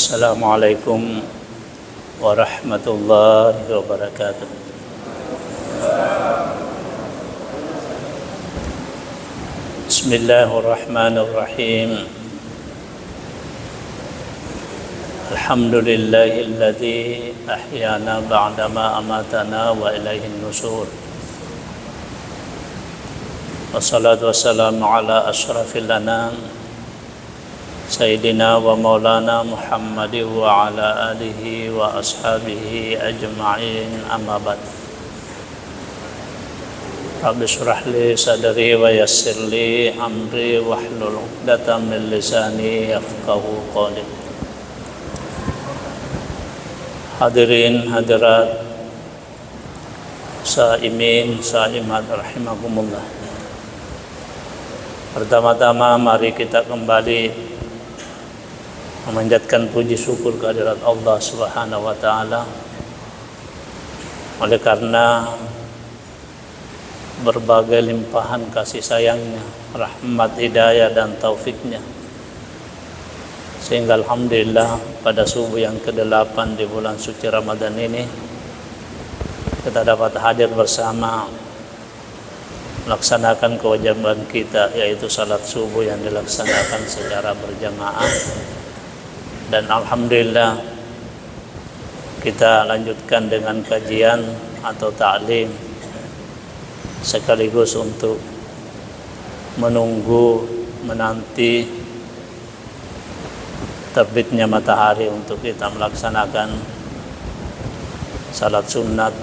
Assalamualaikum warahmatullahi wabarakatuh. Bismillahirrahmanirrahim. Alhamdulillahilladzi ahyana ba'dama amatana wa ilaihin nusur. Wassalatu wassalamu ala asyrafil anam Sayyidina wa maulana Muhammadin wa ala alihi wa ashabihi ajma'in, amma ba'd. Rabbi shrah li sadri wa yassir li amri wahlul 'uqdatam min lisani yafqahu qawli. Hadirin hadirat saimin saimat rahimakumullah. Pertama-tama mari kita kembali memanjatkan puji syukur kehadirat Allah Subhanahu wa taala, oleh karena berbagai limpahan kasih sayangnya, rahmat, hidayah dan taufiknya, sehingga alhamdulillah pada subuh yang ke-8 di bulan suci Ramadan ini kita dapat hadir bersama melaksanakan kewajiban kita, yaitu salat subuh yang dilaksanakan secara berjamaah. Dan alhamdulillah kita lanjutkan dengan kajian atau ta'lim, sekaligus untuk menanti terbitnya matahari untuk kita melaksanakan salat sunat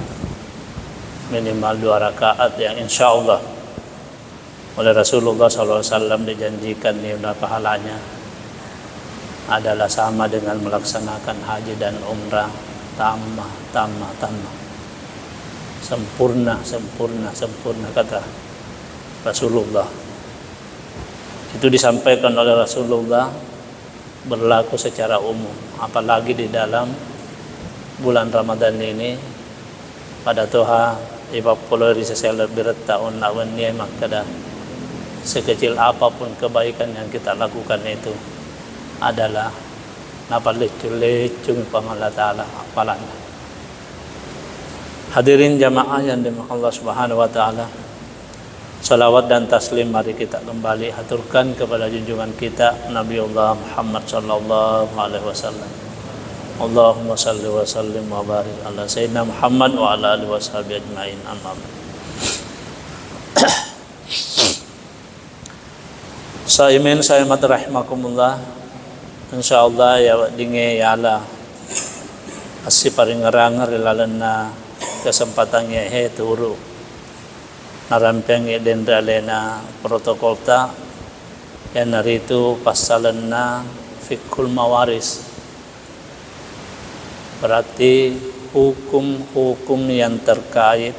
minimal 2 rakaat yang insya Allah oleh Rasulullah SAW dijanjikan nilai pahalanya adalah sama dengan melaksanakan haji dan umrah, tamah, sempurna kata Rasulullah. Itu disampaikan oleh Rasulullah, berlaku secara umum, apalagi di dalam bulan Ramadan ini. Pada Tuhan ipapulori sesela bertaun lawan ni maka sekecil apapun kebaikan yang kita lakukan itu adalah napalecung Allah Ta'ala apalanya. Hadirin jamaah yang dimuliakan Allah Subhanahu wa taala, salawat dan taslim mari kita kembali haturkan kepada junjungan kita Nabiullah Muhammad sallallahu alaihi wasallam. Allahumma salli wa sallim wa barik ala sayyidina Muhammad wa ala alihi washabihi ajmain, amma ba'd. Saimin saimat rahimakumullah. InsyaAllah ya dinge yala asi paring ngerangar ilalan na kesempatannya turu narampeng dendra lena protokol ta yang naritu pasalan na fikul mawaris, berarti hukum-hukum yang terkait,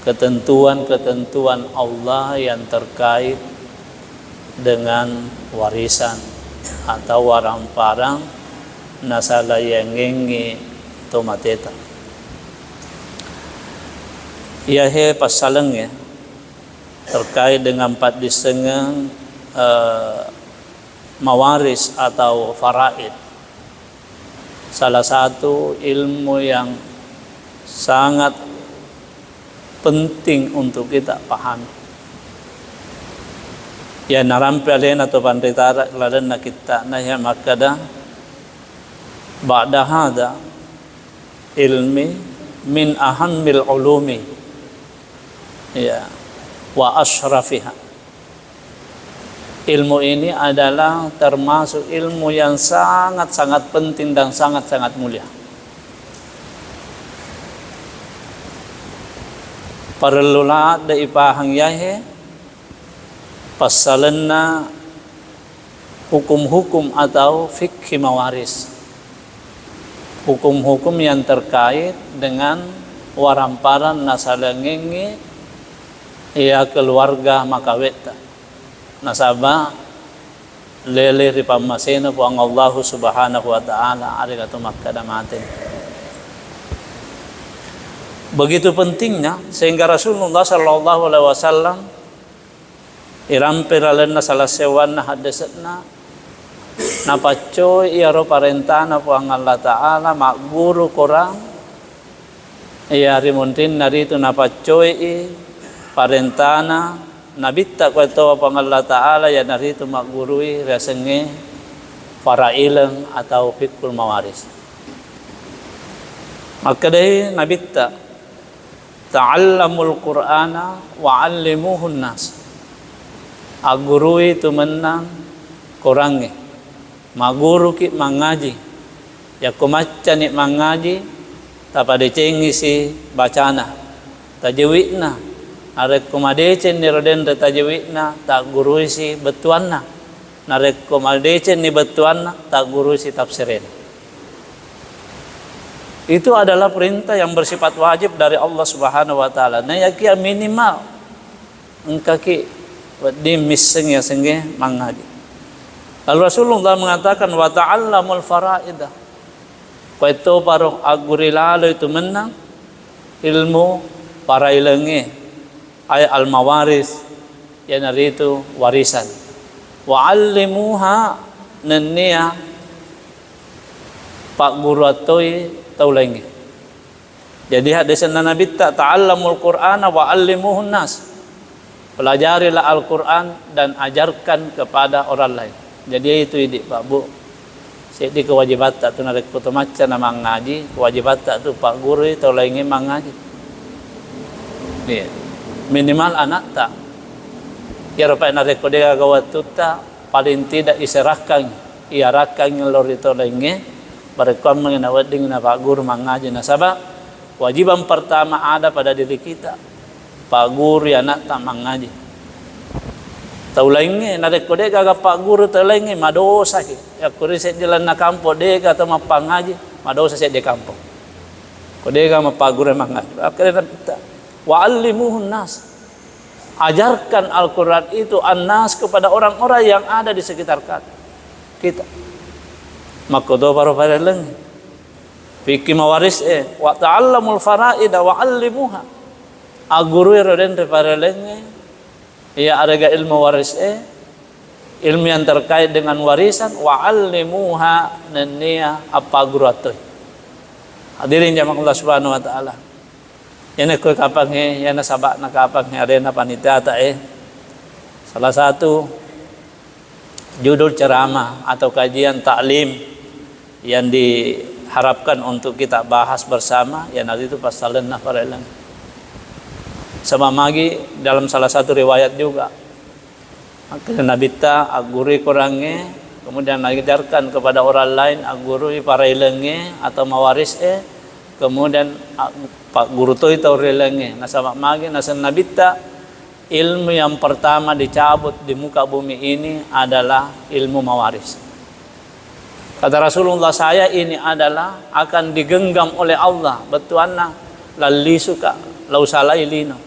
ketentuan-ketentuan Allah yang terkait dengan warisan atau warang-parang nasala yang ngengi tomateta. Ia pasaleng ya terkait dengan 4 disengeng mawaris atau faraid. Salah satu ilmu yang sangat penting untuk kita pahami. Ya narampalen atau panditara ladan na kita na ya makada ba'da hada ilmi min ahammil ulumi ya wa asyrafiha. Ilmu ini adalah termasuk ilmu yang sangat-sangat penting dan sangat-sangat mulia. Perlulah da ipahang yahe pasalanna hukum-hukum atau fikih mawaris, hukum-hukum yang terkait dengan waramparan nasalangengi ya keluarga makaweta nasaba lele ripamasena puang Allah Subhanahu wa taala arigato makkada maten. Begitu pentingnya sehingga Rasulullah sallallahu alaihi wasallam irampe ralenna salah sewanna hadasatna napacoy iaro parentana po ang Allah Ta'ala mak guru korang iya rimuntin narito napacoy parentana nabitta ko ito po ang Allah Ta'ala ya narito mak gurui resenge farailang atau fikul mawaris maka dahil nabitta ta'allamul Qur'ana wa'allimuhun nas agurui tumenang korange maguru ki mangaji ya kumaca ni mangaji tapada cengi si bacana tajwidna arek kumadecen ni roden tajwidna tak gurui si betuanna narek kumadecen ni betuanna tak gurui si tafsirin. Itu adalah perintah yang bersifat wajib dari Allah Subhanahu wa taala. Nah ya kia minimal engkaki di miseng ya sengge mangaji. Lalu Rasulullah mengatakan wa ta'allamul faraidah. Ko itu parong aguri lalu itu menang ilmu parailenge ay al mawaris yang itu warisan. Wa 'allimuha nanniya pak guru atoi taulenge. Jadi hadis Nabi ta'allamul Qur'ana wa 'allimuhun nas. Pelajarilah Al-Qur'an dan ajarkan kepada orang lain. Jadi itu ide Pak Bu. Jadi kewajiban tak tu narek foto maca nama ngaji, kewajiban tak tu Pak guru taulenge mangaji. Nih, minimal anak tak. Ya rupa narek kode gawat tuta paling tidak iserahkan iarakan lor taulenge mereka mengenawat dengan Pak Guru mengaji nasabah wajiban pertama ada pada diri kita Pak Guru ya nak tak mengaji tahu lainnya narek kode gaga Pak Guru terlainnya madosa ki ya kuri set jalan na kampung dega atau mapa ngaji madosa set di kampung kode gaga ma Pak Guru mengaji akhirnya kita wa'allimuhun nas ajarkan Al-Quran itu an-nas kepada orang-orang yang ada di sekitar kita maka do baru pareleng fikih mawaris wa ta'allamul faraida wa 'allimuha aguru roden pareleng ya ada ilmu waris ilmu yang terkait dengan warisan wa 'allimuha nanniya apa guru atoy hadirin jamaah Allah Subhanahu wa taala yana ko kapang yana sabak na kapang arena panitia ta salah satu judul ceramah atau kajian taklim yang diharapkan untuk kita bahas bersama ya nanti itu pasalan nafarelan sama magi dalam salah satu riwayat juga akhirnya nabita aguri kurangnya kemudian mengajarkan kepada orang lain aguri parailenge atau mawaris kemudian pak guru tu itu relenge nah sama magi nasa nabita ilmu yang pertama dicabut di muka bumi ini adalah ilmu mawaris. Kata Rasulullah saya ini adalah akan digenggam oleh Allah betuanna lalli suka lausalailino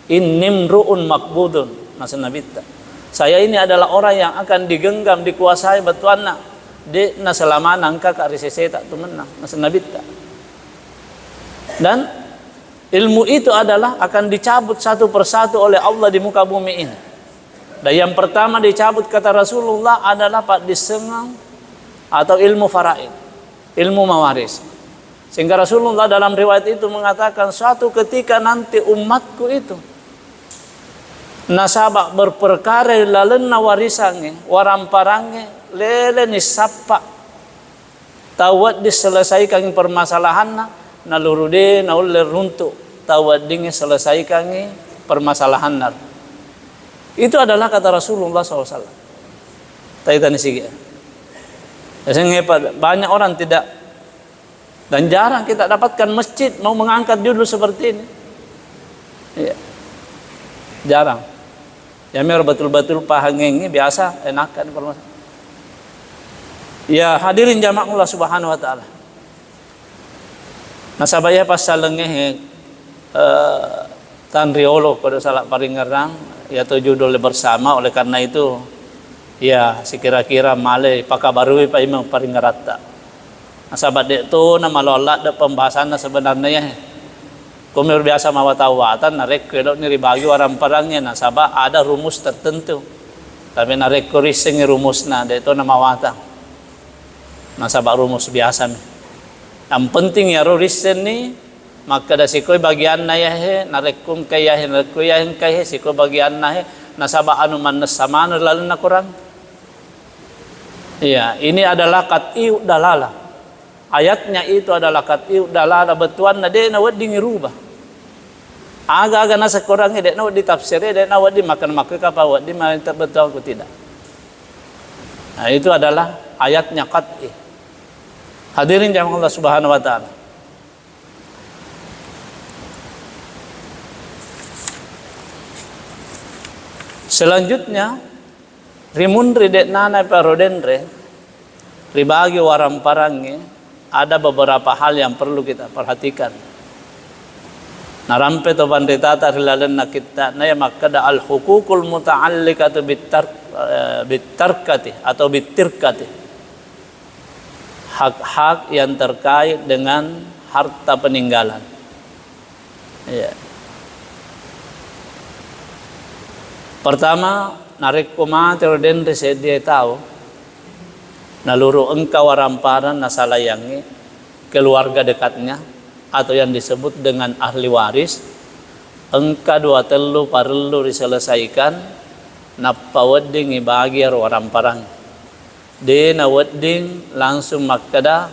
innimruun makbudun nasa nabita saya ini adalah orang yang akan digenggam dikuasai betuanna di naselama nangka ka risese tak tumenang nasa nabita dan ilmu itu adalah akan dicabut satu persatu oleh Allah di muka bumi ini dan yang pertama dicabut kata Rasulullah adalah pak disengang atau ilmu faraid, ilmu mawaris. Sehingga Rasulullah dalam riwayat itu mengatakan suatu ketika nanti umatku itu nasabak berperkara lalena warisannya, waramparangnya, lele ni sapa tawat diselesaikan permasalahanna, nalurude nauler runtuk tawat dingin selesaikan permasalahanna. Itu adalah kata Rasulullah SAW. Taitan sigi. Sehingga banyak orang tidak dan jarang kita dapatkan masjid mau mengangkat judul seperti ini. Ya. Jarang. Ya mer betul-betul pahangeng biasa enakan informasi. Ya hadirin jamaah Allah Subhanahu wa taala. Nasabaya pasalenge tan riolo pada salah paringerang yaitu judul bersama oleh karena itu ya sekira-kira male pakabarui pa imang paringarata. Sahabat dek tu nama lolat de pembahasan sebenarnya kumir biasa mawatawatan narek kedok ni ribagi orang perangnya nasabah ada rumus tertentu tapi narek kurising rumusna dek tu nama wata nasabak rumus biasa nih. Yang penting ya rorisen nih, maka da sikoy bagian na yahe narekum kayahe narekum kayahe sikoy bagian na he nasabak anu mannes sama lalu na kurang. Iya, ini adalah qat'i dalalah. Ayatnya itu adalah qat'i dalalah betuan na de na wad ngirubah. Aga-aga nasa kurang de na wad ditafsir de na wad dimakan maka apa wad di mantap betul aku tidak. Nah, itu adalah ayatnya qat'i. Hadirin jamaah Allah Subhanahu wa taala. Selanjutnya rimun ridek nana parodendre ribagi waram parangi ada beberapa hal yang perlu kita perhatikan. Narampe to bandetata rilalan kita na makada al hukukul muta'alliqatu bitarkati atau bitirkati. Hak-hak yang terkait dengan harta peninggalan. Ya. Pertama, narik kumate roden dia tahu naluru engkau waramparan nasalayangi keluarga dekatnya atau yang disebut dengan ahli waris engka dua telu parelu diselesaikan napa wedding ibagi waramparan de na wedding langsung makada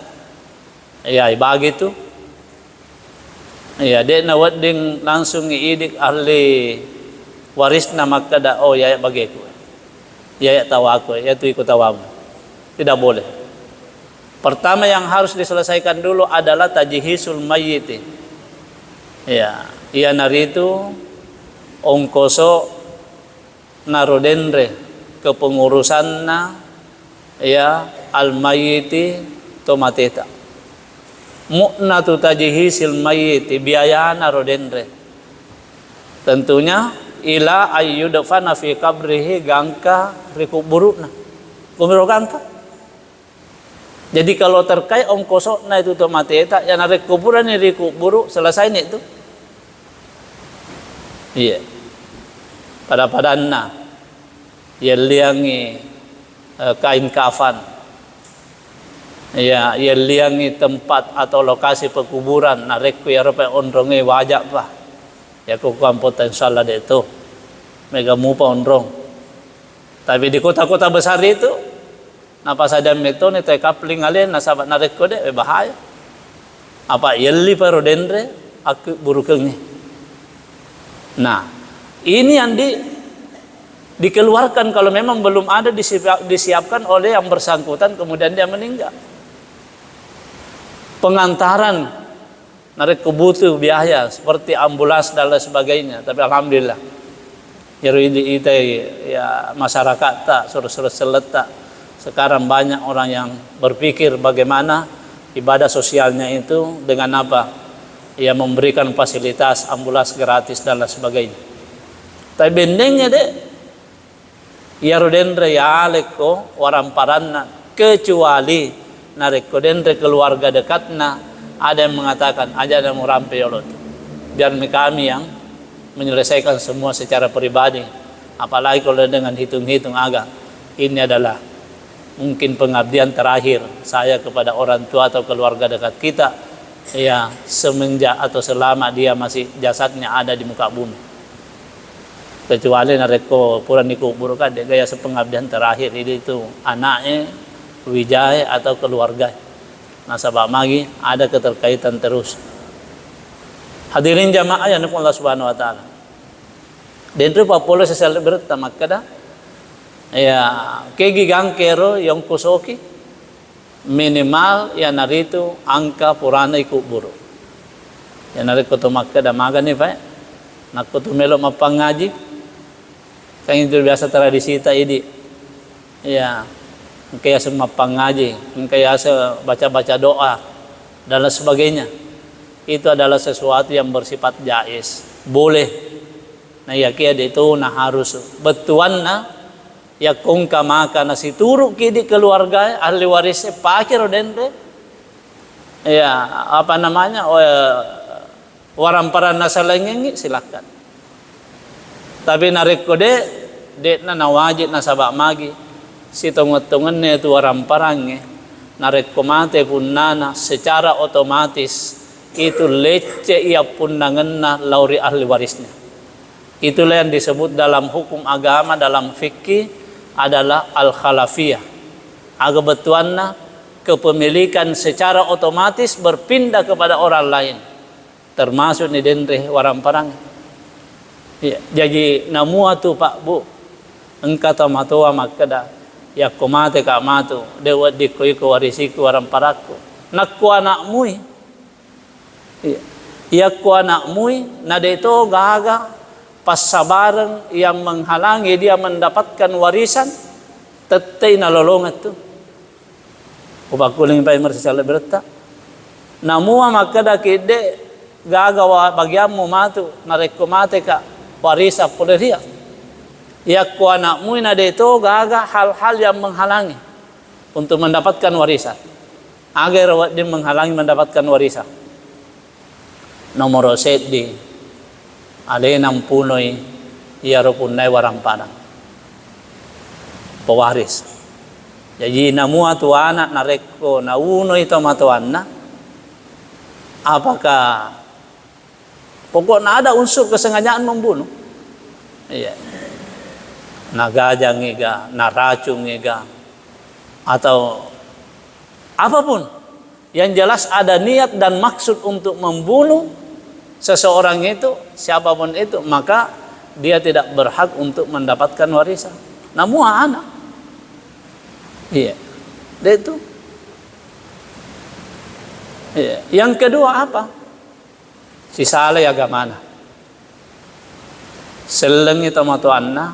ya ibagi tu ya de na wedding langsung iidik ahli waris na makada oh ya bagi aku ya tahu aku ya tu ikut tawamu tidak boleh. Pertama yang harus diselesaikan dulu adalah tajhisul mayyit. Ya, ia naritu ongkoso narodendre kepengurusanna ya al mayyiti tomateta. Mu'natu tajhisil mayyiti biaya narodendre. Tentunya ila ayyudfana fi qabrihi gangka rikuburuna. Kumiro gangka. Jadi kalau terkait ongkoso na itu tomateta yang narik kuburan ini kuburu selesai nih itu. Iya. Pada padanna liangi kain kafan. Iya, liangi tempat atau lokasi pekuburan narik ku ya rupa ondronge wajak pa. Ya ku potensial ada itu. Mega mupa ondrong. Tapi di kota-kota besar itu napa saja meto ni teh kapling alien nasabat narik kode bahaya. Apa yelli parodendre aku burukengnya. Nah, ini yang dikeluarkan kalau memang belum ada disiapkan oleh yang bersangkutan kemudian dia meninggal. Pengantaran narik kebutuh biaya seperti ambulans dan lain sebagainya. Tapi alhamdulillah ya masyarakat tak suruh seletak. Sekarang banyak orang yang berpikir bagaimana ibadah sosialnya itu dengan apa? Ya memberikan fasilitas ambulans gratis dan lain sebagainya. Tapi bendengnya deh, ya rodendre ya aleko waramparanna kecuali nareko dendre keluarga dekatna ada yang mengatakan aja ada murampe yolot. Biar kami yang menyelesaikan semua secara pribadi. Apalagi kalau dengan hitung-hitung agak ini adalah mungkin pengabdian terakhir saya kepada orang tua atau keluarga dekat kita ya semenjak atau selama dia masih jasadnya ada di muka bumi. Kecuali nareko puran dikuburkan dia gaya sepengabdian terakhir itu anaknya, wijaya atau keluarga. Nasabah magi ada keterkaitan terus. Hadirin jamaah yang Allah Subhanahu wa taala. Dentro papolo sa celebrate makada ya kegi gangkero yang kusoki minimal ya narito angka purana ikuburo. Ya narito to makada magani pa. Nakuto melo mapangaji. Kaya itu biasa tradisi ta idi. Ya kaya semua pangaji, kaya baca-baca doa dan lain sebagainya. Itu adalah sesuatu yang bersifat jais, boleh. Nah ya kia itu nah harus betuan na ya kongka maka nasi turuk kidi keluarga ahli warisnya pakir dente ya apa namanya waramparan nasalengengi silakan. Tapi narik kode det na nawajib nasabak magi si tongot-tongonnya itu waramparannya nareko mate punnana secara otomatis itu lecce ia punnangenna lauri ahli warisnya. Itulah yang disebut dalam hukum agama, dalam fikih adalah al-khalafiyah. Aga betuanna kepemilikan secara otomatis berpindah kepada orang lain, termasuk ni denreh warang parang. Ya, jadi namua tu Pak Bu, engkata matua makada ya komate ka matu dewa dikoi ko warisiku warang paraku nakku anakmu ya ku anakmu nade itu gaga pas sabareng yang menghalangi dia mendapatkan warisan tetei nalolongat tu ubakuling pai mersala berta namua makada kide gaga bagiamu matu nareko mate ka warisa poleria ya ku anakmu nade itu gaga hal-hal yang menghalangi untuk mendapatkan warisan agar dia menghalangi mendapatkan warisan. Nomor di alenang punoi ia rupunai warang padang pewaris. Jadi namua tu anak nareko na uno itu matuanna apakah pokoknya ada unsur kesengajaan membunuh. Iya. Nagajang ngiga, naracung ngiga, atau apapun yang jelas ada niat dan maksud untuk membunuh seseorang itu, siapapun itu, maka dia tidak berhak untuk mendapatkan warisan. Namun anak, iya, dia itu. Iya. Yang kedua apa? Sisale agamana. Seleng itu matuanna,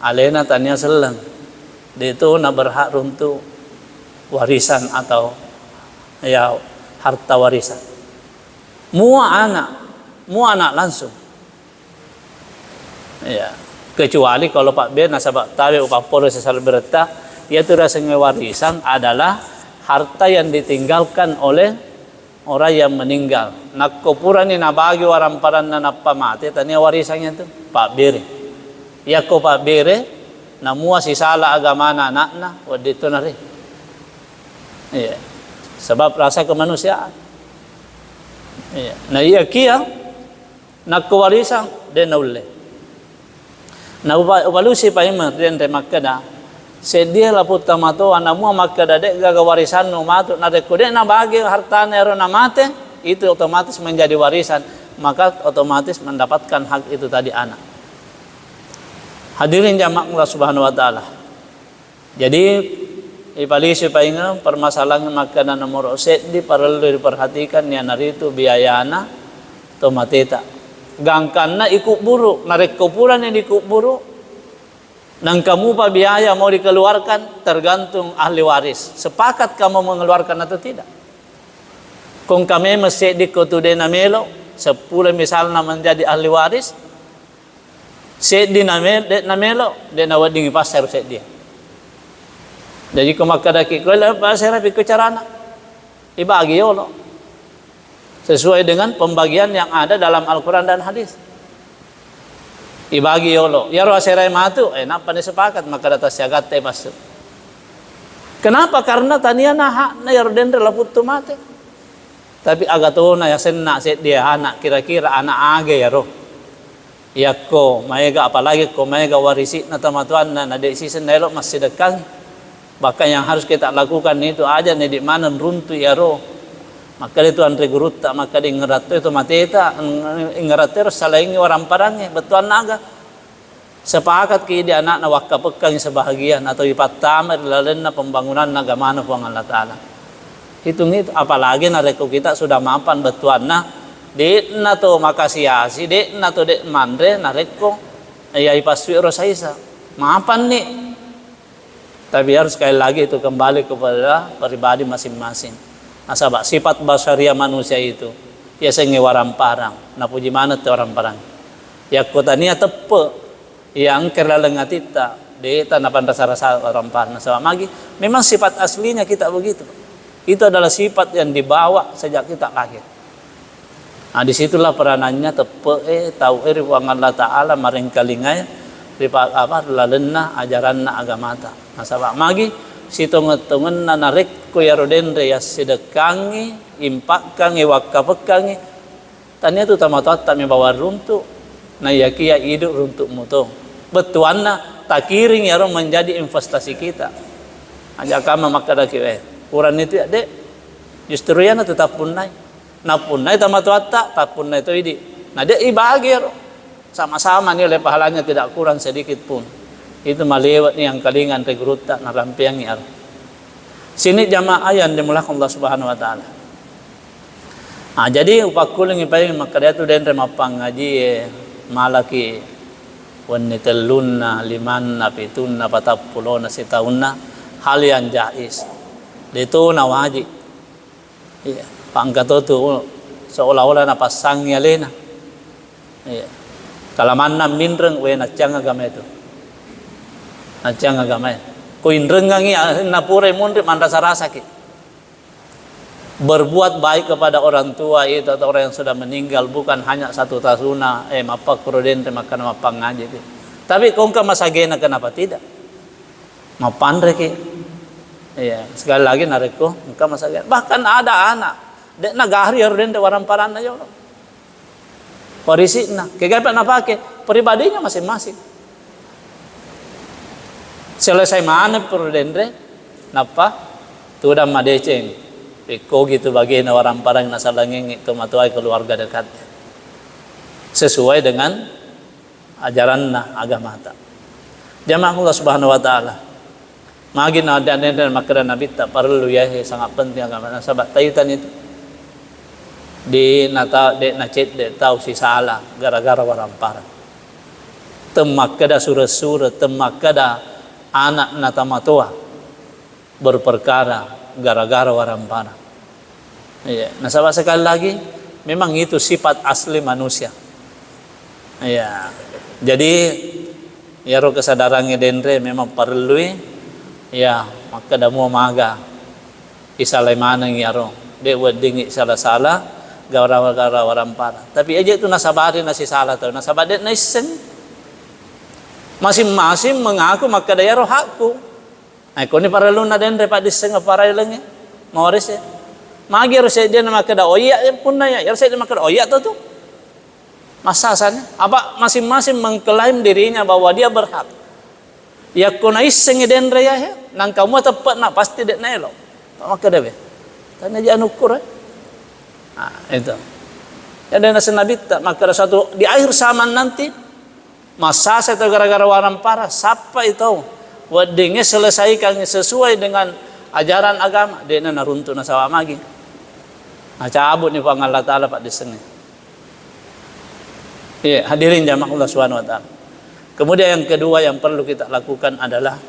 alena tanya seleng. Dia itu na berhak untuk warisan atau ya harta warisan. Mua anak langsung. Ya, kecuali kalau Pak B nasabak tawe upah poro sesal berta, yaitu rasanya warisan adalah harta yang ditinggalkan oleh orang yang meninggal. Nak kopurani na bagi waramparan na napamate tanya warisannya itu Pak B. Ya ko Pak B na mua sisala agama anakna wadito na rin. Iya. Sebab rasa kemanusiaan. Iya. Nah iya kia nak warisan de naulle. Na ubalusi pa ima den de makada. Sedia la puta mato anamu makada de gaga warisan no matu na de kode na bagi hartane ro na mate itu otomatis menjadi warisan, maka otomatis mendapatkan hak itu tadi anak. Hadirin jamaah Allah Subhanahu wa taala. Jadi ipalisi painga permasalahan makanan nomor di perlu diperhatikan ya naritu biayana tomateta gangkanna ikut buruk narik kupuran yang ikut buruk dan kamu pa biaya mau dikeluarkan tergantung ahli waris sepakat kamu mengeluarkan atau tidak. Kung kami masih di kotude namelo 10 misalnya menjadi ahli waris di namelo de nawading pasar dia. Jadi kumakadaki ko la pasera piko carana ibagi yolo sesuai dengan pembagian yang ada dalam Al-Qur'an dan hadis. Ibagi yolo ya ro asera matu napa ni sepakat maka data siagat masuk. Kenapa? Karena tania hak na yarden laput mate. Tapi agatona ya senna set dia anak kira-kira anak age ya ro. Ya ko maega apalagi ko maega warisi na tamatuan na desi senelo masih dekat. Bahkan yang harus kita lakukan itu aja nih di mana runtuh ya roh. Maka itu andre gurut tak maka di ngerato itu mateta ngerato salangi orang parangnya betuan naga. Sepakat ki di anak na wakka pekang sebahagian atau ipatama lalena pembangunan nagamana puang Allah Taala. Hitung itu apalagi nareko kita sudah mapan betuan na di na to makasiasi di na to de mandre nareko ya ipasui rosaisa. Mapan nih. Tapi harus sekali lagi itu kembali kepada pribadi masing-masing. Nasabak sifat basaria manusia itu ya sengi warang parang. Na puji mana tu orang parang. Ya kotania tepe yang kerlalengatita de tanapan rasa-rasa orang parang. Nasabak magi memang sifat aslinya kita begitu. Itu adalah sifat yang dibawa sejak kita lahir. Nah disitulah peranannya tepe tahu ruang Allah Taala maring kalingai apa lalena ajaran agamata. Nasabak magi situnget-tungen na narik ko yaro dendre ya sedekangi impakkangi wakapekangi tanya tu tamatat mi bawa runtuk na yakia hidup runtuk muto betuanna takiring yaro menjadi investasi kita aja kama makada kiwe ukuran itu ya dek justru yana tetap punai na punai tamatat tak punai itu idi nah dia ibagi yaro sama-sama nih oleh pahalanya tidak kurang sedikit pun itu malewat nih yang kalingan regruta narampiang ar sini jamaah yang dimulakan Allah Subhanahu wa taala. Jadi upakul ngi paling makada tu den remapang ngaji malaki wanitelunna limanna pitunna patapulona sitaunna hal yang jais itu nawaji iya pangkato tu seolah-olah na pasang lena iya kalamanna minreng we na cang agama itu acang agama kuin renggangi napure munri rasa ki berbuat baik kepada orang tua itu atau orang yang sudah meninggal bukan hanya satu tasuna mapa kuruden makan mapa ngaji tapi kongka masagena kenapa tidak mapandre ki iya sekali lagi nareko engka masagena bahkan ada anak dek nagahri den waran paran aja Porisina, kegapa na pake pribadinya masing-masing. Selesai mana prudendre, napa? Tuda madeceng. Iko gitu bagi orang parang nasalangeng itu matuai keluarga dekat. Sesuai dengan ajaran agama ta. Jamaah Allah Subhanahu wa taala. Magin ada dan makra nabi tak perlu ya sangat penting agama sahabat taitan itu. Di nata de nacet de tahu si salah gara-gara orang parang. Temakada surah-surah temakada anak nata matua berperkara gara-gara orang parang. Iya, nah sahabat sekali lagi memang itu sifat asli manusia. Iya. Jadi ya roh kesadarannya dendre memang perlu ya maka damu maga isalai manang ya roh de weding salah-salah gara-gara orang parah. Tapi aja itu nasabari nasi salah tahu nasabade naisen masing-masing mengaku maka daya roh hakku. Nah, kau ni perlu na dendre pak diseng para ilangnya mawris ya. Magi harus dia nama kada oya pun naya, harus dia nama kada oya tu. Masasannya apa masing-masing mengklaim dirinya bahwa dia berhak. Ya kau nais sengiden raya nang kamu tepat nak pasti dek naelo. Maka deh. Tanya aja anukur. Nah, itu. Ya dan Nabi tak maka satu di akhir zaman nanti masa saya gara-gara waran parah siapa itu weddingnya selesaikan sesuai dengan ajaran agama dia naruntuk nasawa magi. Nah, cabut nih pang Allah Ta'ala Pak disengnya. Iya, hadirin jamaah Allah Subhanahu wa taala. Kemudian yang kedua yang perlu kita lakukan adalah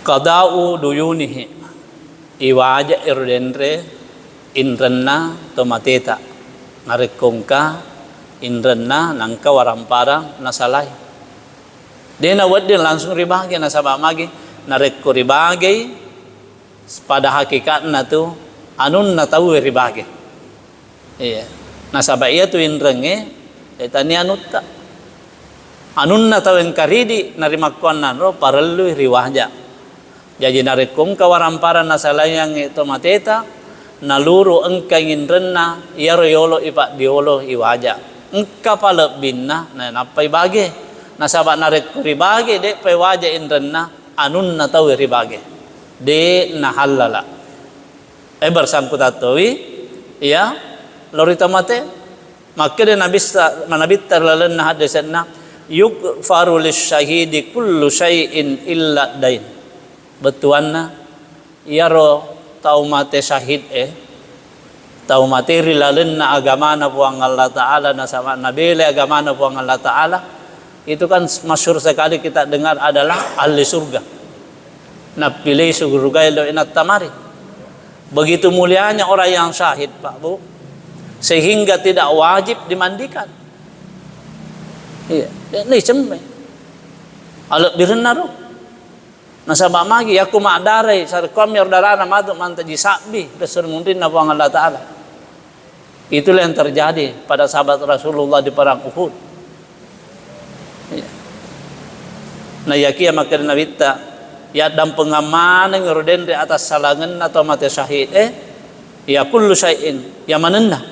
qada'u duyunihi iwaja irdenre inrenna tomateta ngarekongka inrenna nangka waramparang nasalai. Dena wadin langsung ribagi nasabah magi narekko ribagi pada hakikatnya tu anun na tahu ribagi. Iya. Nasabah iya tu indrenge tani anutta. Anun na tahu engkaridi narimakon naro parelu riwahja. Jadi narekong kawaramparan nasalayang itu mateta naluru engka indrenna iya royolo ipak diolo iwaja. Engka palebinna na napai bagi. Nasabak narik ribage de pe waja indrenna anun na tahu ribage de na halala bersangkut atoi ya lorita mate maka de nabi terlalen na hadisna yugfaru lisyahidi kullu syai'in illa dain betuanna yaro tau mate syahid tau mate rilalen na agama na puang Allah Ta'ala nasama nabile agama na puang Allah Ta'ala itu kan masyhur sekali kita dengar adalah ahli surga. Nah pilih surga ilo inat tamari. Begitu mulianya orang yang syahid Pak Bu, sehingga tidak wajib dimandikan. Iya, ini cembe. Alok birenaru. Nasabah magi aku makdare sarkom yordarana madu mantaji sakbi besar mungkin nabuang Allah Ta'ala. Itulah yang terjadi pada sahabat Rasulullah di perang Uhud. na yakia makar nabitta ya dan pengamanan ngrodendre atas salangan atau mati syahid ya kullu syai'in ya manenna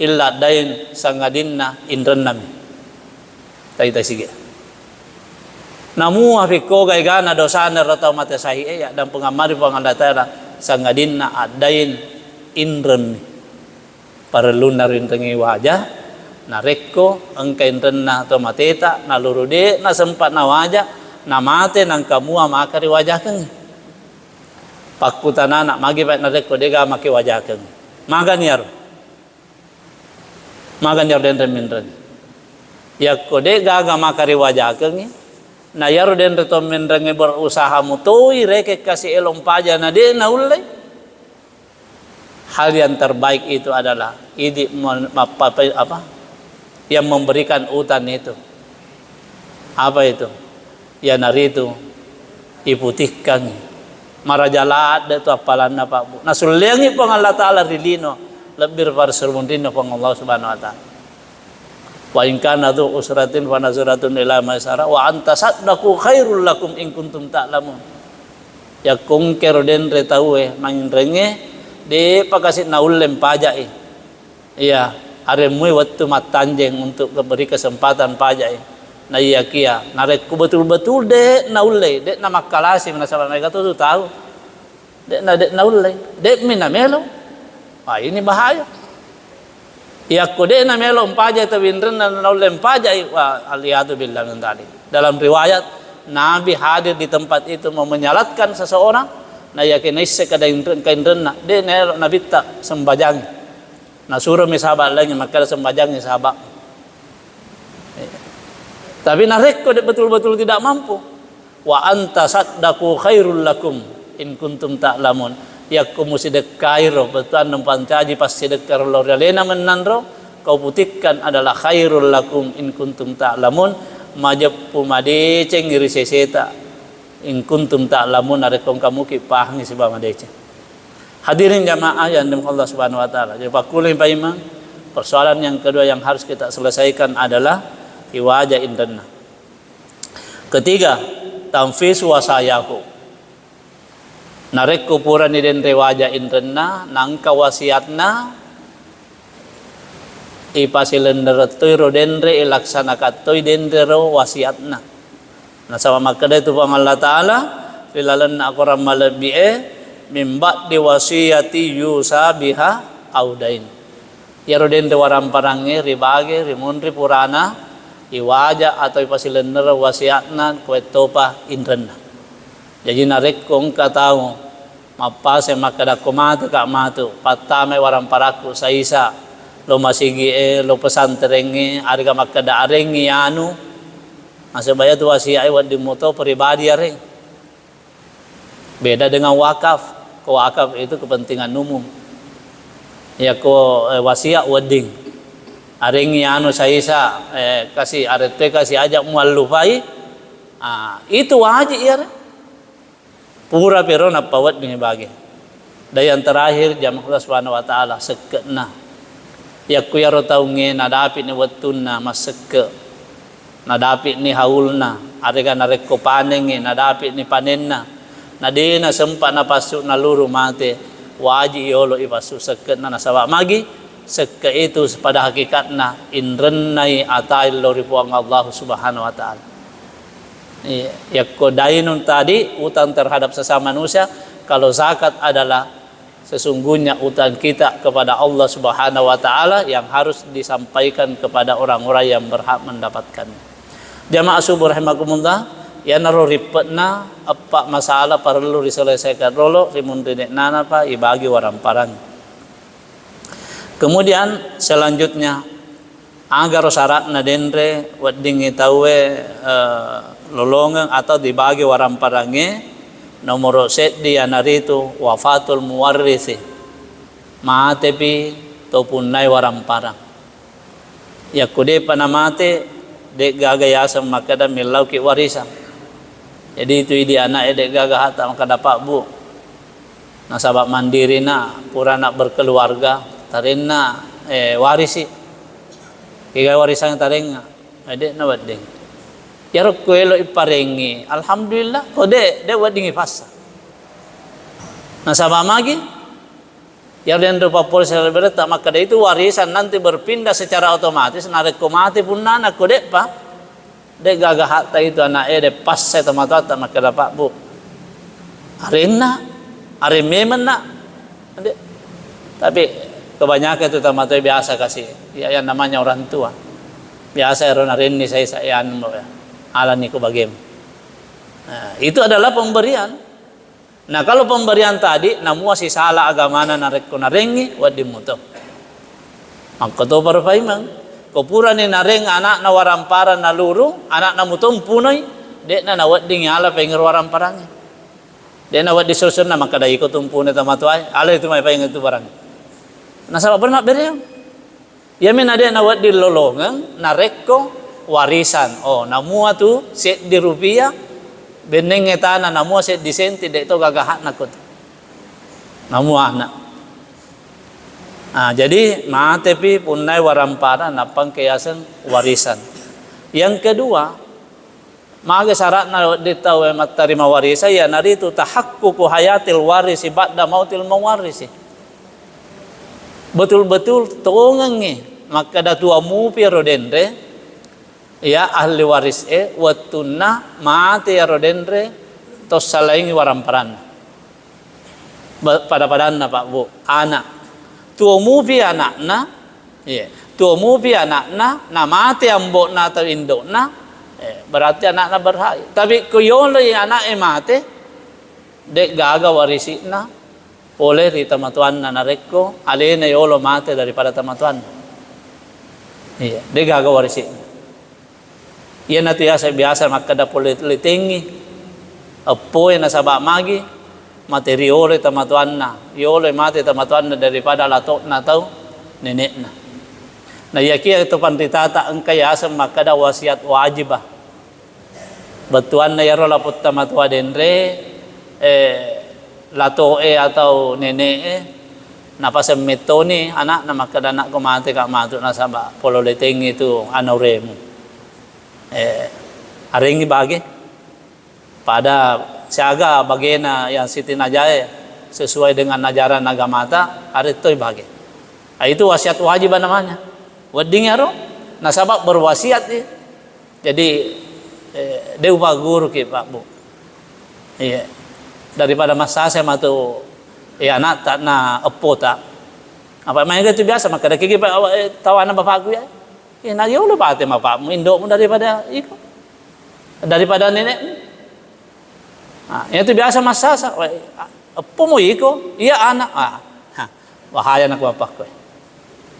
illa dain sangadinna indrennami taita sige namu afiko gaigana dosana atau mati syahid ya dan pengamari pangandatara sangadinna adain indren parelu narintengi wajah nareko engkain renna atau mateta nalurude na sempat na wajah na mate nang kamua makari wajah keng pakutana nak magi baik nareko dega maki wajah keng magan yar den remindren ya kode gaga makari wajah keng na yar den reto mindrenge berusaha mutoi reke kasih elong paja na de na ulai hal yang terbaik itu adalah apa yang memberikan utan itu apa itu ya nari itu iputihkan marajalat itu apalan apa bu nasuliangi pang Allah Ta'ala rilino lebih parsurmundino pang Allah Subhanahu Wa Ta'ala wa in kana dzu usratin fa nazuratun ila maisara wa anta saddaqu khairul lakum in kuntum ta'lamun ya kongkero den retawe mangindrenge de pakasit naulem pajai iya aremui waktu matanjeng untuk beri kesempatan pajai na iya kia narekku betul-betul dek naulai dek nama kalasi menasabah mereka tuh tahu dek naulai dek mina melo wah ini bahaya ya kode na melo pajai tawindren na naulai pajai wah aliyadu billah min tadi dalam riwayat Nabi hadir di tempat itu mau menyalatkan seseorang na yakin isse kadaindren kaindren na de nabi tak sembajang na suruh sahabat lagi maka sembajangnya sahabat tapi nareko betul-betul tidak mampu wa anta saddaqu khairul lakum in kuntum ta'lamun yakum sidekairo betuan nempancaji pas sidekar lorelena menandro kau putihkan adalah khairul lakum in kuntum ta'lamun majappu madeceng iri seseta in kuntum ta'lamun arekom kamu ki pahni sebab madeceng. Hadirin jamaah yang dimiliki Allah Subhanahu Wa Ta'ala. Jadi pakulih Pak Imam, persoalan yang kedua yang harus kita selesaikan adalah iwaja indana. Ketiga, tamfis wasayaku. Narek kupuran den rewaja indana nangka wasiatna ipasilen toiro denre ilaksanakat toy dendero wasiatna. Nah sama makada itu Bang Allah Ta'ala filalan akoram malabie mimba diwasiyati yusa biha audain yaroden waram parange ribage rimunri purana iwaja atau ipasilener wasiatna kuetopa indrena jadi narek kong katau mapase makada komatu kak matu patame waram paraku saisa lo masigi lo pesanterenge arga makada arengi anu masabaya tu wasiat wad dimoto pribadi areng beda dengan wakaf. Wakaf itu kepentingan umum ya ko wasiat wedding arengi anu saisa kasih arete kasih ajak muallufai itu wajib ya pura pero napawat dengan bagi dan yang terakhir jamaah Allah Subhanahu Wa Ta'ala sekena ya ku ya rotaunge nadapi ni wattunna maseke nadapi ni haulna arega nareko panenge nadapi ni panenna nadina sempat napasuk naluru mate waji yolo ipasu seket na nasawa magi seke itu pada hakikatna indrennai atail lori puang Allah Subhanahu Wa Ta'ala ya kodainun tadi utang terhadap sesama manusia kalau zakat adalah sesungguhnya utang kita kepada Allah Subhanahu Wa Ta'ala yang harus disampaikan kepada orang-orang yang berhak mendapatkannya. Jamaah subuh rahimakumullah ya naro ripetna apa masalah perlu diselesaikan rolo rimundinek nana pa ibagi waramparang. Kemudian selanjutnya agar syaratna denre wedding tawe lolongan atau dibagi waramparangnya nomor set dia naritu wafatul muwarrisi maatepi topunai waramparang ya kude panamate dek gagayasa makada milau ki warisan. Jadi itu ide anak edek gagah hatta maka dapat bu nasabak mandiri na pura nak berkeluarga tarinna warisi kiga warisan taringa edek na wedding Ya kuelo iparengi. Alhamdulillah kode de wadingi fasa. Nasabah magi ya dan rupa polis berita maka itu warisan nanti berpindah secara otomatis narik mati pun anak kode pak de gagah hatta itu anak de pas saya temat maka dapat bu arena memen nak tapi kebanyakan itu temat biasa kasih ya yang namanya orang tua biasa arin ini saya alani ku bagem. Nah, itu adalah pemberian. Nah kalau pemberian tadi namu si salah agamana narek ko narengi wadi muto. Angkoto parfaimang kopura ni nareng anak na waramparan na lurung anak na mutom punay de na nawat ding ala pengir waramparang. De na wadi susun na makadai ko tumpunay tamatuay ala itu may pengir itu barang. Nasaba bernak berem. Yamin ada nawat di lolongan narek ko warisan. Oh namu tu set di rupiah beneng etana namu set di senti de itu gagahat nakut. Namu anak. Nah, jadi matepi punai warampara napang kiasan warisan. Yang kedua, mage syarat na ditaw matarima warisa ya naritu tahaqququ hayatil warisi ba'da mautil mawarisi. Betul-betul tongangi maka datua mu pirodendre ya ahli waris watuna mate ya rodendre tos salaingi waramparan pada Pak Bu anak tua mupi anakna ya tua mupi anakna na mate ambok na atau indokna berarti anakna berhak tapi kuyolo yang anak mate dek gaga warisina oleh di tamatuan na nareko alena yolo mate daripada tamatuan iya dek gaga warisina. Ia nanti ya saya biasa makada politingi apoy na sabak magi materiole tamatuan na yole mate tamatuan na daripada latok na tau nenek na na yakia itu panditata ang kayasa makada wasiat wajibah batuan na yaro lapot tamatua denre lato atau nenek napasam metoni anak na makada nak kumate ka matu na sabak politingi itu anoremu aringi bagi pada siaga bagena yang Siti Najaya sesuai dengan ajaran agama ta hari itu bagi. Itu wasiat wajib namanya. Wedding aro nasabak berwasiat ni. Jadi dewa guru ki Pak Bu. Iya. Daripada masa saya matu anak tak na epo tak. Apa main itu biasa maka dak ki tawana bapakku ya. Na yo lu pate bapakmu indokmu daripada itu. Daripada nenek. Nah, itu biasa masa apa mo iko? Iya anak. Bahaya nak bapak ko.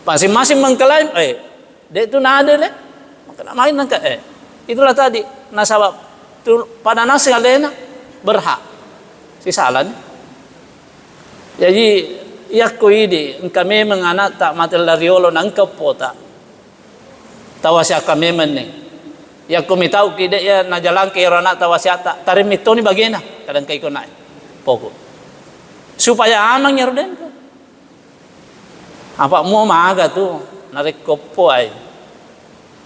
Masing-masing mengklaim dia itu nade le. Maka main nang itulah tadi nasabab pada nasi alena berhak. Si salan. Jadi ya ko idi kami menganak tak matel lariolo nang kepota. Tawasya kami meneng. Ya kami tahu kida ya najalan ke rana tawasyata tarim itu ni bagena kadang kay ko na pokok supaya amang nyarden ko apa mo maaga tu narik kopo ay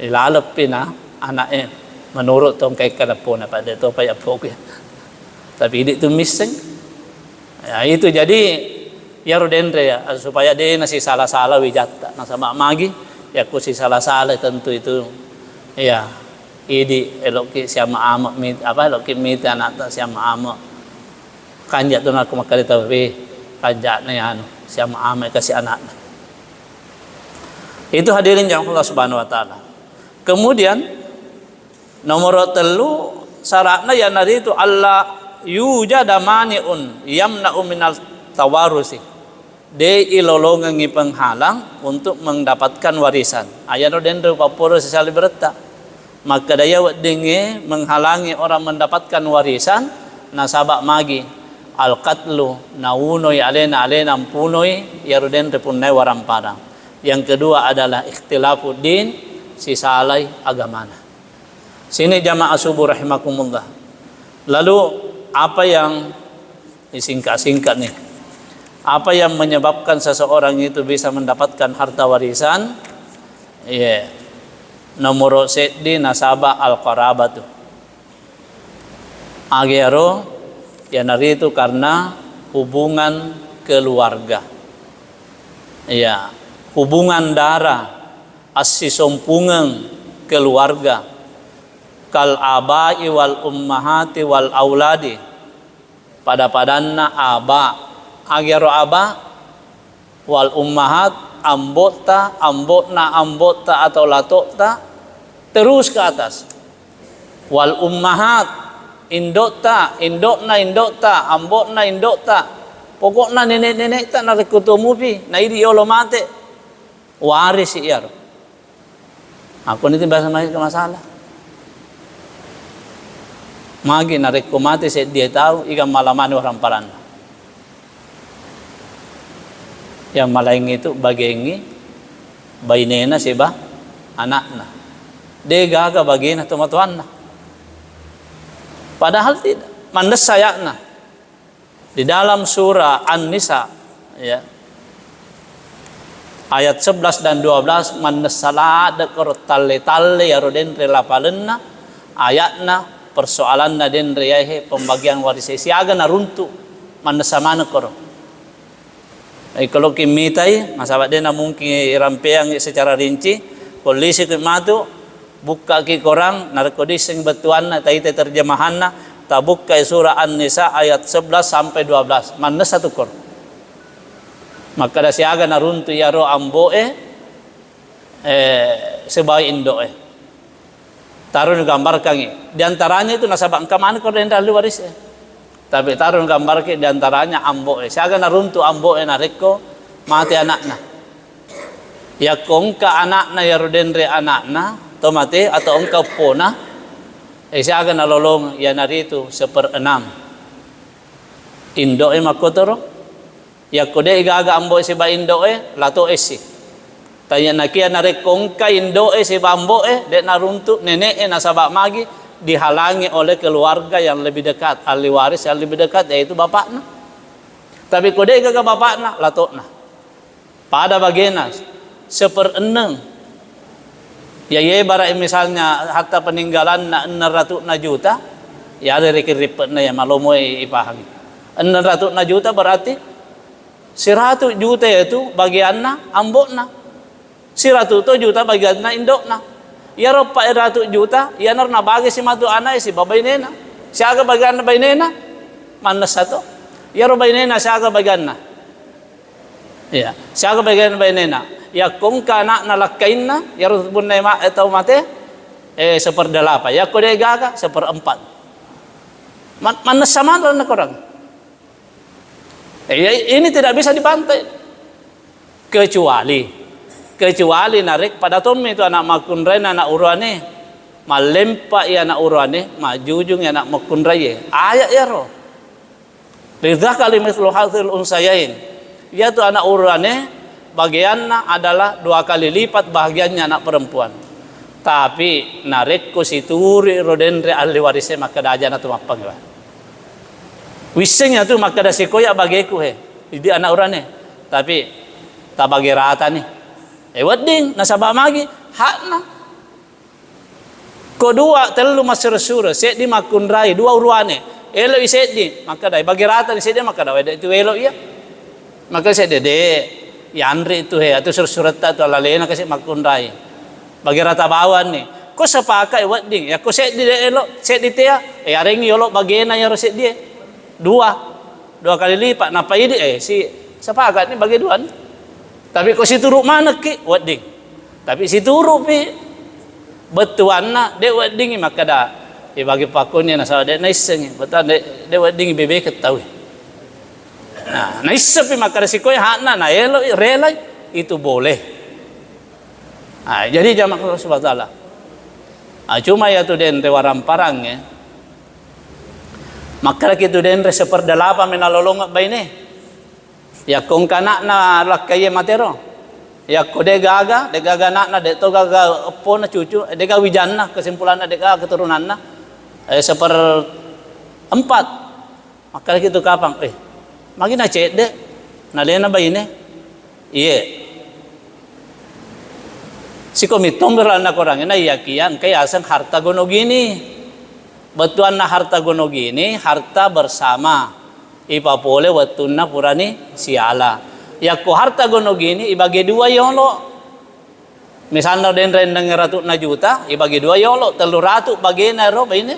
ilalap pina anak menurut tong kay kanapo na pada to paya pokok tapi ini tu missing ya itu jadi ya rodendre ya supaya dia nasi salah-salah wijata na sama magi ya ku si salah-salah tentu itu ya idi eloki siama ama mit apa eloki mit anak ta siama ama kanja tu nak makali tawi kanja na yan siama ama kasi anak itu hadirin yang Allah Subhanahu wa taala. Kemudian nomor 3 syaratna ya nari itu Allah yujada maniun yamna'u minal tawarusi de ilolongangi penghalang untuk mendapatkan warisan ayano dendro papuro sesali berta maka daya wadenge menghalangi orang mendapatkan warisan nasabak magi al qatlu naunoi alena punoi yaruden repunai warampara. Yang kedua adalah ikhtilafuddin si salai agamana. Sini jamaah subuh rahimakumullah. Lalu apa yang disingkat-singkat nih? Apa yang menyebabkan seseorang itu bisa mendapatkan harta warisan? Nomor seddi nasabah al-qarabatu Agero ya narito karena hubungan keluarga. Ya, hubungan darah, assisompungan keluarga. Kal abai wal ummahati wal auladi. Pada-padanna aba. Agero aba wal ummahat ambota, ambotna, ambota atau latokta terus ke atas. Wal ummahat indokta, indokna, indokta, ambotna, indokta. Pokoknya nenek-nenek tak nak kutumu pi, na idi yolo mate waris iar. Aku ni bahasa ke masalah. Magi narik mate set dia tahu ikan malaman orang parana. Yang malaing itu bagengi bainena siba anakna. Degaga bagina tumatuanna. Padahal tidak. Mandes sayakna. Di dalam surah An-Nisa ya. Ayat 11 dan 12 mandes salada kor talle-talle ya roden relapalenna ayatna persoalanna den riyahe pembagian waris siaga naruntu mandes samana kor. Kalau kimitai masalah dia mungkin rampeang secara rinci polisi kematu buka ki korang narkodis yang betuan tai terjemahanna tabuk kai surah An-Nisa ayat 11 sampai 12 mana satu kor maka da siaga naruntu yaro amboe sebagai indoe tarun gambarkan di antaranya itu nasabang kamana kor den dalu waris tapi tarun gambar ke diantaranya ambo siaga naruntu ambo nareko mati anakna ya kongka anakna ya rodenre anakna tomate atau engkau pona siaga nalolong ya naritu 1/6 indo makotoro ya kode igaga ambo si ba indo lato esi tanya nakia narekongka indo si bambo de naruntu nenek nasabak magi dihalangi oleh keluarga yang lebih dekat, ahli waris yang lebih dekat yaitu bapaknya. Tapi kode gaga bapaknya latokna. Pada bagian 1/6. Ya bara misalnya hatta peninggalan 600 juta, ya ada rikiripetna ya malomo ipahami. 600 juta berarti 100 juta itu bagianna ambokna. 100 juta bagianna indokna. Ya ropa 100 juta ya narna bagi si matu anak si babainena siaga bagian bainena mana satu ya ro bainena siaga bagianna ya siaga bagian bainena ya kongka anak nalakainna ya ro bunai ma atau mate 1/8 ya kode gaga 1/4 mana sama na korang ini tidak bisa dibantai kecuali narik pada tommi itu anak makunrai anak urane malempa ya anak urane majujung ya anak makunrai ayat ya roh ridha kalimatul hasil unsayain ya tu anak urane bagiannya adalah 2 kali lipat bahagiannya anak perempuan tapi narik ku situri rodenre ahli warisnya maka dajana tu mapang ya wisengnya tu maka da sikoya bagiku di anak urane tapi tak bagi rata nih wading nasabak magi hakna kedua telu masur-sur sedi makunrai 2 urwane elo isedi maka dai bagi rata di sedi maka dai itu elo iya maka sedi de yandri itu atau sur-surat tu lalena kasih makunrai bagi rata bawan nih ko sepakai wading ya ko sedi de elo sedi tia aring yolo bagena ya sedi 2 kali lipat napa ini si sepakat nih bagi 2 tapi kau situruk mana ki wading tapi situruk pi betuanna de wading maka dah bagi pakunnya nasa de naiseng betul de wading bebe ketahui nah naiseng pi maka resiko hakna na elo rela itu boleh nah, jadi jamaah Allah Subhanahu wa taala cuma ya tu den rewaram parang ya maka kitu den 1/8 menalolong baine ya kong kana na lakay matero ya kode gaga de gaga na de to gaga opo na cucu de gaga wijanna kesimpulanna de gaga keturunanna 1/4 maka gitu kapang magi na cede na lena ba ini iye si komitong beral na korang na yakian kaya asang harta gono gini Betuan na harta gono gini, harta bersama. Ipapole watun na purani siala. Yakko harta gono gini, ibagi dua yolo. Misalnya den rendang 100 na juta, ibagi dua yolo, 300 bagi na ro, ini.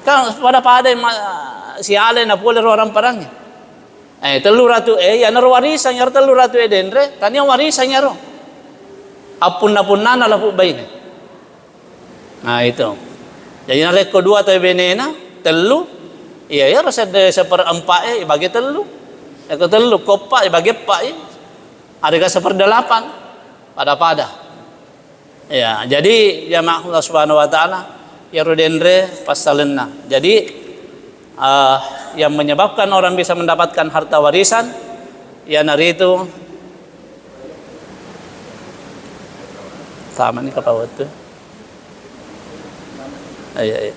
Kan pada siala na pole ro orang parang. 300 ya naro warisan yar 300 denre, tanya warisan yaro. Apun-apun na lapu bayin. Nah itu. Jadi nareko 2 tayo benena, 3, iya ya rasa seperempat ibagi 3. Eko 3 kopa ibagi 4. Ada ka 1/8 pada. Ya, jadi jamaah Allah Subhanahu wa taala ya rodendre pasalenna. Jadi yang menyebabkan orang bisa mendapatkan harta warisan ya nari itu sama nih kapawat tuh. Iya.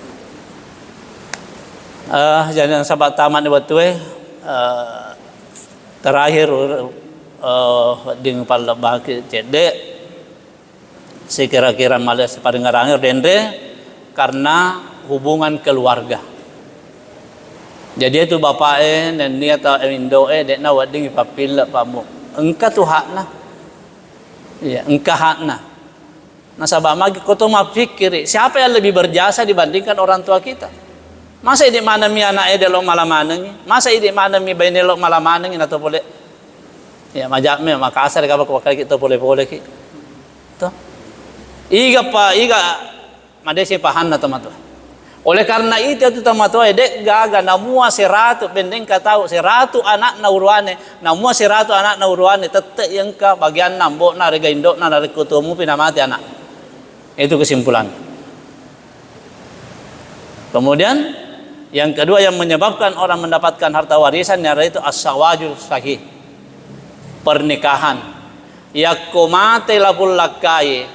Jangan sahabat taman waktu terakhir ding palabaki cede sekira-kira malah paling ngarangir dende karena hubungan keluarga. Jadi itu bapak dan niat indo dek na wading papil pamu. Engka tu hakna. Iya, engka hakna. Nasabah magi kau tuh pikir siapa yang lebih berjasa dibandingkan orang tua kita? Masa ini mana mi anak delok malamaneng? Masa ini mana mi bayi delok malamaneng atau boleh? Ya majak me Makassar kalau kita boleh ki. Tuh. Iga madesi pahan na teman. Oleh karena itu teman dek gaga namua 100 bendeng ka tahu 100 anak na urwane, namua 100 anak na urwane tete yang ka bagian nambo na rega indok na rekutumu pinamati anak. Itu kesimpulan. Kemudian yang kedua yang menyebabkan orang mendapatkan harta warisan yaitu as-sawajul sahih. Pernikahan. Yakumate labul lakai.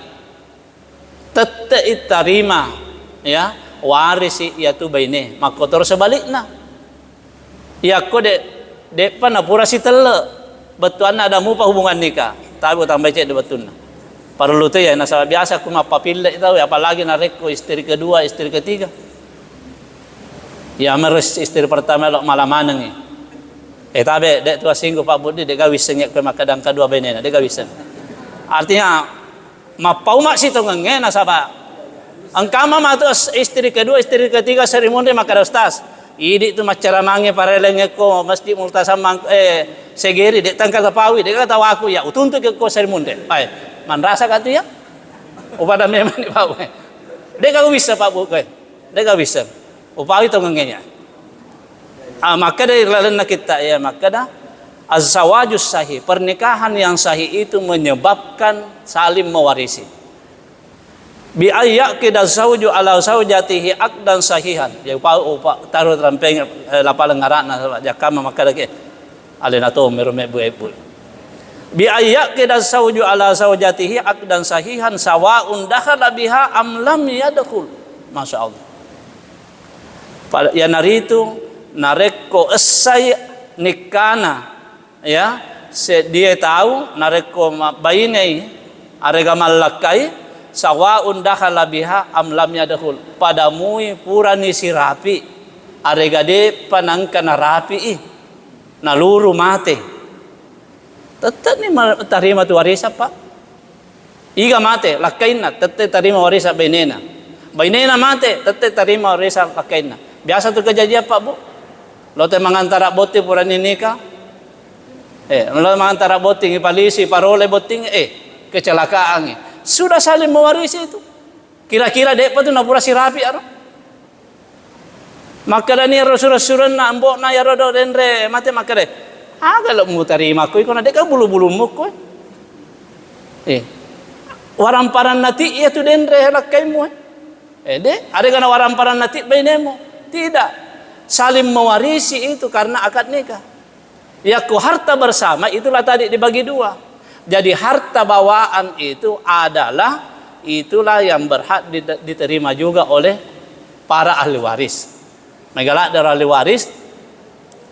Tete itarima ya warisi yaitu baine. Makotor sebaliknya. Yakko de panapura si tele. Betuan ada mupa hubungan nikah. Tahu tambah cek de betulna. Perlu tuh ya nasabah biasa aku mapapil itu apalagi nareko istri kedua, istri ketiga. Ya meres istri pertama lo malamaneng. Tabe dek tua singgu Pak Budi dek gawisen yak ke makadang kedua benena dek gawisen. Artinya mapau mak situ ngenge nasabah. Angkama matu istri kedua, istri ketiga serimonde makada ustaz. Idi tu macara mange parelenge ko mesti multasam segeri dek tangka tapawi dek kata aku ya utuntuk ke ko serimonde. Man rasa katu ya? Upada memang di bawah. Dia kau bisa Pak Bu, dia kau bisa. Upawi itu ngengenya. Maka dari lain kita ya maka dah az-zawajus sahih, pernikahan yang sahih itu menyebabkan saling mewarisi. Bi ayyakida zawju ala zawjatihi aqdan sahihan. Ya upa taruh rampeng lapalang ngarakna jakama maka dah ke. Alena to merume bu. Bi ayyakida zawju ala zawjatihi aqdan sahihan sawaun dakhala biha am lam yadkhul. Masyaallah. Ya nari itu nareko esai nikana ya dia tahu nareko bainai arega malakai sawaun dakhala biha am lam yadkhul padamui purani sirapi arega de panangkana rapi naluru mate tetap ni tarima tu warisa Pak. Iga mate lakaina tetap tarima warisa bainena. Bainena mate tetap tarima warisa lakaina. Biasa tu kejadian Pak Bu. Lo te mangantara boti purani nikah. Lo mangantara boti ngipalisi parole boting kecelakaan. Sudah saling mewarisi itu. Kira-kira dek pa tu napura sirapi aro. Maka dani rasul-rasulun na ambok na yarodo denre mate makare. Kalau mu tarima ko iko na deka bulu-bulu mo ko. Waramparan nati iya tu denre halakai mo. De ada kana waramparan nati bainemo. Tidak. Saling mewarisi itu karena akad nikah. Yaku harta bersama itulah tadi dibagi dua. Jadi harta bawaan itu itulah yang berhak diterima juga oleh para ahli waris. Megala dari ahli waris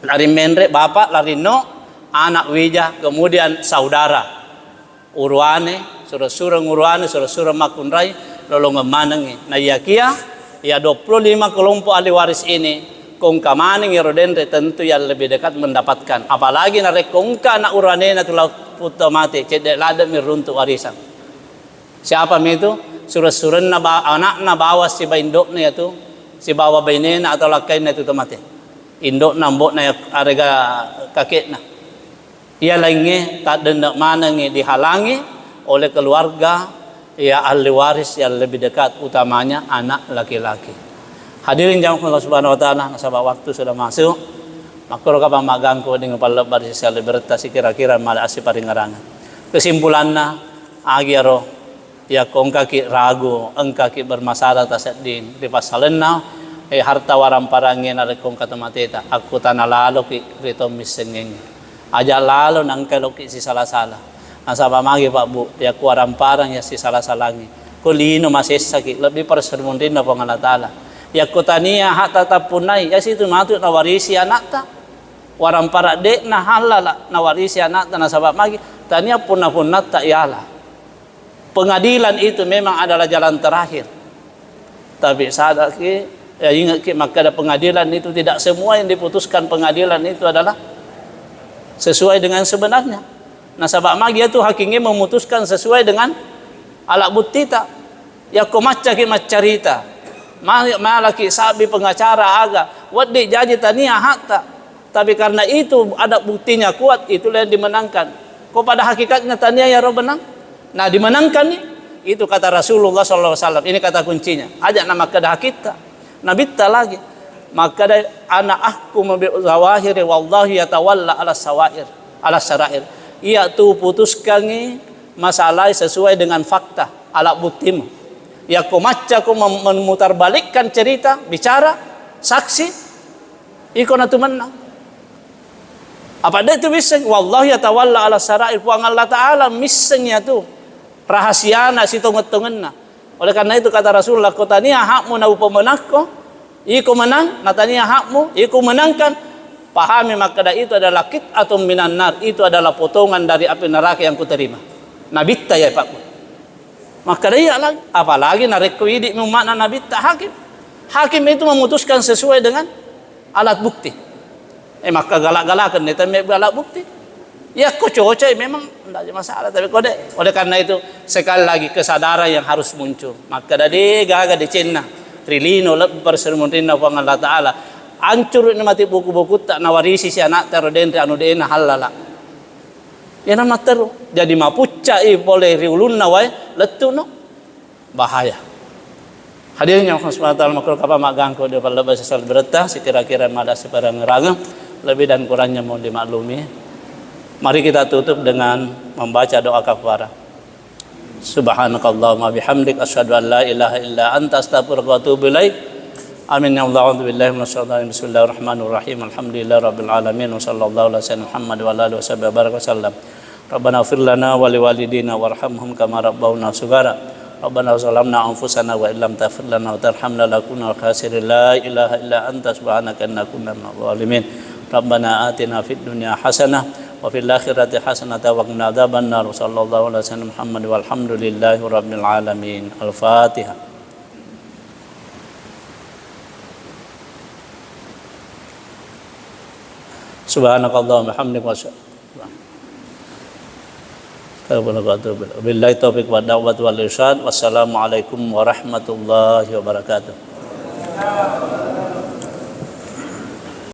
lari menre bapak lari no anak wija kemudian saudara urwane surah-surah ngurwane surah-surah makunrai lolong memanengi nah yakia Ya 25 kelompok ahli waris ini kong kamaning irodendre tentu yang lebih dekat mendapatkan. Apalagi narek kongka anak uranena tulau puto mati cedek lada miruntuk warisan. Siapa itu? Surah-surah anak na bawa si baindoknya itu, si bawa bainena atau lakainnya itu mati. Indok nambok na arega kakekna. Ia lainnya tak dendak mana dihalangi oleh keluarga ya ahli waris yang lebih dekat, utamanya anak laki-laki. Hadirin jamaah Allah Subhanahu wa taala, nasabah waktu sudah masuk. Makro ka pamagangko dengan palebar si libertas kira-kira mala asi paringarangan. Kesimpulanna agiaro ya kong kaki ragu, engkaki bermasalah tasadin di pasalenna harta waram parangin are kong katamateta aku tanah lalu ki rito misengeng aja lalu nang keloki si salah-salah nasaba magi Pak Bu ya ku waram parang ya si salah-salangi kulino masesa ki lebih persermundin na pangala taala ya ku tania hata tapunai ya situ matu na warisi anakta waram para de na halala na warisi anakta nasaba magi tania punna ta yala. Pengadilan itu memang adalah jalan terakhir. Tapi sadar ki, ya ingat ki maka pengadilan itu tidak semua yang diputuskan pengadilan itu adalah sesuai dengan sebenarnya. Nah sabak magi itu hakimnya memutuskan sesuai dengan alat bukti tak. Ya komaca ki macarita. Malaki sabi pengacara aga, wadi jadi tania hatta. Tapi karena itu ada buktinya kuat, itulah yang dimenangkan. Kok pada hakikatnya tania ya roh benang? Nah dimenangkan nih itu kata Rasulullah SAW. Ini kata kuncinya. Ajak nama kedah kita. Nabi lagi. Maka dari anak ahku mabil zawahir wallahi yatawalla ala sawair ala sarair. Ia tu putuskan masalah sesuai dengan fakta alat buktimu. Ya ku maca ku memutarbalikkan cerita bicara saksi. Iko na tu menang. Apa dia itu bisa? Wallahi yatawalla ala sarair. Puang Allah Ta'ala misengnya tu. Rahasiana si tonget-tongenna. Oleh karena itu kata Rasulullah, kotania hakmu na upemenakko, iku menang, natania hakmu, iku menangkan. Pahami maka itu adalah kit atau minan nar, itu adalah potongan dari api neraka yang kuterima. Nabitta ya Pak. Maka dia lagi, apalagi nareko idik makna nabitta hakim. Hakim itu memutuskan sesuai dengan alat bukti. Maka galak-galakan dia tambah galak bukti. Ya kocok memang tidak ada masalah, tapi kode oleh karena itu sekali lagi kesadaran yang harus muncul. Maka dari gaga di Cina trilino lebih persermuntin na Allah Ta'ala hancur ini mati buku-buku tak nawarisi si anak terodente anu dena halala ya nama teru jadi mapuca boleh riulun nawai letu no bahaya. Hadirin yang SWT makhluk apa magangko dia pada bahasa sal berita sekira-kira mada separang rangga lebih dan kurangnya mau dimaklumi. Mari kita tutup dengan membaca doa kafarah. Subhanakallahumma bihamdik asyhadu an la ilaha illa anta astaghfiruka wa atubu ilaik. Amin ya Allah. Billahi minasyaitonir rajim. Bismillahirrahmanirrahim. Alhamdulillahirabbil alamin wa sallallahu alaihi wasallam Muhammad wa alihi wasallam. Rabbana ighfir lana wa liwalidina warhamhum kama rabbawna shighara. Rabbana zalamna anfusana wa illam taghfir lana wa tarhamna lanakunanna minal khasirin. La ilaha illa anta subhanaka inna kunna minadh dhalimin. Rabbana atina fid dunya hasanah wa fil akhirati hasanatan wa qina adzabannar. Sallallahu alaihi wasallam Muhammad walhamdulillahi rabbil alamin. Al-Fatihah. Subhanakallahumma hamdika wa billahi taufiq wa da'wat wal irsyad. Wassalamualaikum warahmatullahi wabarakatuh.